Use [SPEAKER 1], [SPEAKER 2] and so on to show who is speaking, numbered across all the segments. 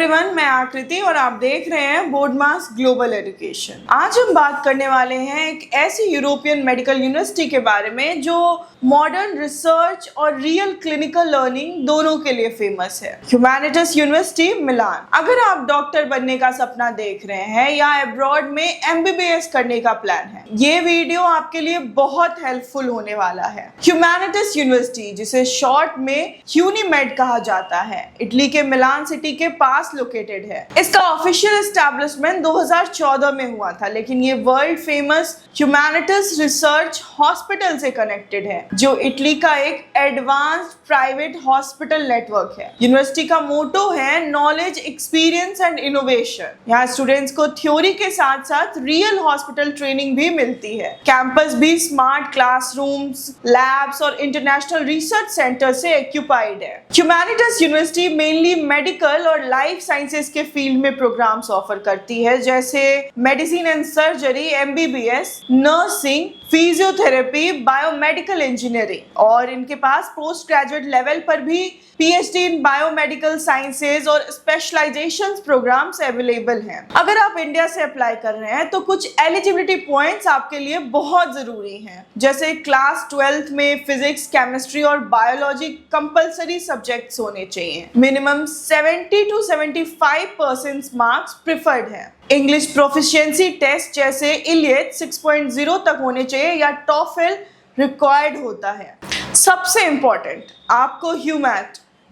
[SPEAKER 1] Everyone, मैं आकृति और आप देख रहे हैं बोर्डमास ग्लोबल एजुकेशन। आज हम बात करने वाले हैं एक ऐसी यूरोपियन मेडिकल यूनिवर्सिटी के बारे में जो मॉडर्न रिसर्च और रियल क्लिनिकल लर्निंग दोनों के लिए फेमस है। ह्यूमैनिटीज यूनिवर्सिटी मिलान। अगर आप डॉक्टर बनने का सपना देख रहे हैं या अब्रॉड में MBBS करने का प्लान है, ये वीडियो आपके लिए बहुत हेल्पफुल होने वाला है। ह्यूमैनिटीज यूनिवर्सिटी, जिसे शॉर्ट में ह्यूनीमेड कहा जाता है, इटली के मिलान सिटी के पास लोकेटेड है। इसका ऑफिशियल एस्टैब्लिशमेंट 2014 में हुआ था, लेकिन ये world famous humanities research hospital से कनेक्टेड है, जो इटली का एक एडवांस्ड प्राइवेट हॉस्पिटल नेटवर्क है। यूनिवर्सिटी का मोटो है नॉलेज, एक्सपीरियंस एंड इनोवेशन। यहाँ स्टूडेंट्स को थ्योरी के साथ साथ रियल हॉस्पिटल ट्रेनिंग भी मिलती है। कैंपस भी स्मार्ट क्लासरूम्स, लैब्स और इंटरनेशनल रिसर्च सेंटर से एक्यूपाइड है। ह्यूमैनिटीज यूनिवर्सिटी मेनली मेडिकल और लाइफ साइंसेज के फील्ड में प्रोग्राम्स ऑफर करती है, जैसे medicine and surgery, MBBS, nursing, physiotherapy, biomedical engineering, और इनके पास पोस्ट ग्रेजुएट लेवल पर भी PhD इन बायोमेडिकल साइंसेज और स्पेशलाइजेशन प्रोग्राम्स अवेलेबल हैं। अगर आप इंडिया से अप्लाई कर रहे हैं तो कुछ एलिजिबिलिटी पॉइंट्स आपके लिए बहुत जरूरी हैं, जैसे क्लास 12th में फिजिक्स, केमिस्ट्री और बायोलॉजी कंपलसरी सब्जेक्ट्स होने चाहिए। मिनिमम 70 to 75% मार्क्स प्रिफर्ड है। इंग्लिश प्रोफिशिएंसी टेस्ट जैसे IELTS 6.0 तक होने चाहिए या TOEFL रिक्वायर्ड होता है। सबसे इंपॉर्टेंट, आपको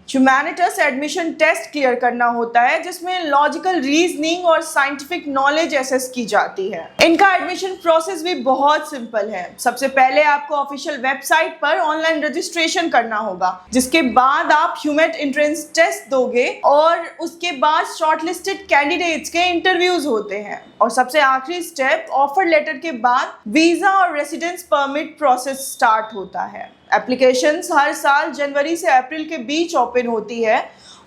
[SPEAKER 1] ह्यूमैनिटीज एडमिशन टेस्ट क्लियर करना होता है, जिसमें लॉजिकल रीजनिंग और साइंटिफिक नॉलेज असेस की जाती है। इनका एडमिशन प्रोसेस भी बहुत सिंपल है। सबसे पहले आपको ऑफिशियल वेबसाइट पर ऑनलाइन रजिस्ट्रेशन करना होगा, जिसके बाद आप ह्यूमेट एंट्रेंस टेस्ट दोगे और उसके बाद शॉर्टलिस्टेड कैंडिडेट्स के इंटरव्यूज होते हैं। और सबसे आखिरी स्टेप, ऑफर लेटर के बाद वीजा और रेसिडेंस परमिट प्रोसेस स्टार्ट होता है। एप्लीकेशंस हर साल जनवरी से अप्रैल के बीच ओपन होती है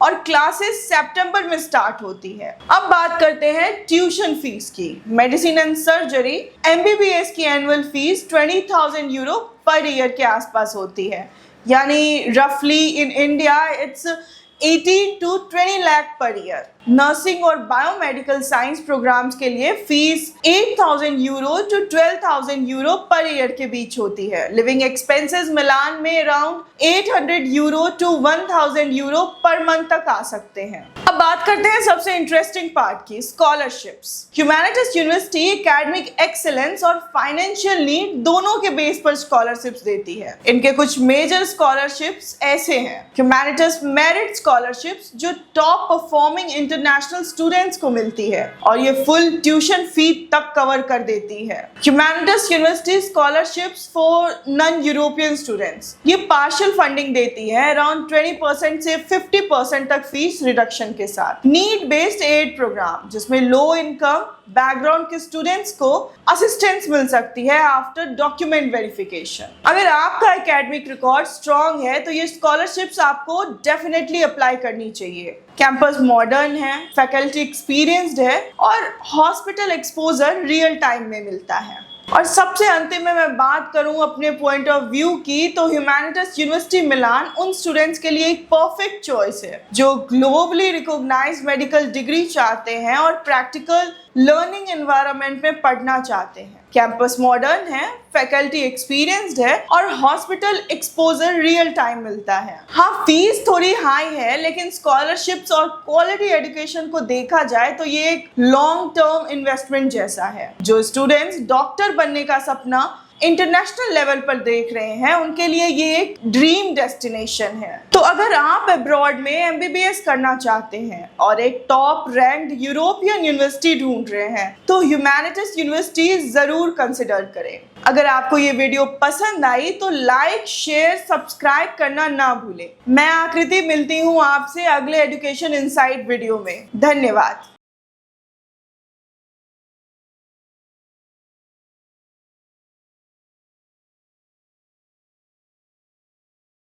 [SPEAKER 1] और क्लासेस सितंबर में स्टार्ट होती है। अब बात करते हैं ट्यूशन फीस की। मेडिसिन एंड सर्जरी MBBS की annual fees 20,000 euro per year के आसपास होती है, यानी रफली in India it's 18 to 20 lakh per year. Nursing और बायोमेडिकल साइंस प्रोग्राम्स के लिए fees 8,000 euro to 12,000 euro per year के बीच होती है। लिविंग एक्सपेंसेस मिलान में around 800 euro to 1,000 euro per month तक आ सकते हैं। अब बात करते हैं सबसे इंटरेस्टिंग पार्ट की, scholarships. Humanities university academic excellence और फाइनेंशियल नीड दोनों के बेस पर स्कॉलरशिप्स देती है। इनके कुछ मेजर स्कॉलरशिप्स ऐसे हैं। ह्यूमैनिटीज मेरिट स्कॉलरशिप्स, जो टॉप परफॉर्मिंग इंटरनेशनल स्टूडेंट्स को मिलती है और ये फुल ट्यूशन फी तक कवर कर देती है। Humanities university scholarships for non European students, ये पार्शियल फंडिंग देती है अराउंड 20% से 50% तक फीस रिडक्शन के साथ। नीड बेस्ड एड प्रोग्राम, जिसमें लो इनकम बैकग्राउंड के स्टूडेंट्स को असिस्टेंस मिल सकती है आफ्टर डॉक्यूमेंट वेरिफिकेशन। अगर आपका एकेडमिक रिकॉर्ड स्ट्रांग है तो ये स्कॉलरशिप्स आपको डेफिनेटली अप्लाई करनी चाहिए। कैंपस मॉडर्न है, फैकल्टी एक्सपीरियंस्ड है और हॉस्पिटल एक्सपोजर रियल टाइम में मिलता है। और सबसे अंतिम में मैं बात करूं अपने पॉइंट ऑफ व्यू की, तो ह्यूमैनिटीज यूनिवर्सिटी मिलान उन स्टूडेंट्स के लिए एक परफेक्ट चॉइस है जो ग्लोबली रिकॉग्नाइज्ड मेडिकल डिग्री चाहते हैं और प्रैक्टिकल लर्निंग एनवायरनमेंट में पढ़ना चाहते हैं। कैंपस मॉडर्न है, फैकल्टी एक्सपीरियंस्ड है और हॉस्पिटल एक्सपोजर रियल टाइम मिलता है। हाँ, फीस थोड़ी हाई है, लेकिन स्कॉलरशिप्स और क्वालिटी एजुकेशन को देखा जाए तो ये एक लॉन्ग टर्म इन्वेस्टमेंट जैसा है। जो स्टूडेंट्स डॉक्टर बनने का सपना इंटरनेशनल लेवल पर देख रहे हैं, उनके लिए ये एक ड्रीम डेस्टिनेशन है। तो अगर आप अब्रॉड में MBBS करना चाहते हैं और एक टॉप रैंक्ड यूरोपियन यूनिवर्सिटी ढूंढ रहे हैं, तो ह्यूमैनिटीज यूनिवर्सिटी जरूर कंसिडर करें। अगर आपको ये वीडियो पसंद आई तो लाइक, शेयर, सब्सक्राइब करना ना भूलें। मैं आकृति मिलती हूँ आपसे अगले एजुकेशन इनसाइट वीडियो में। धन्यवाद।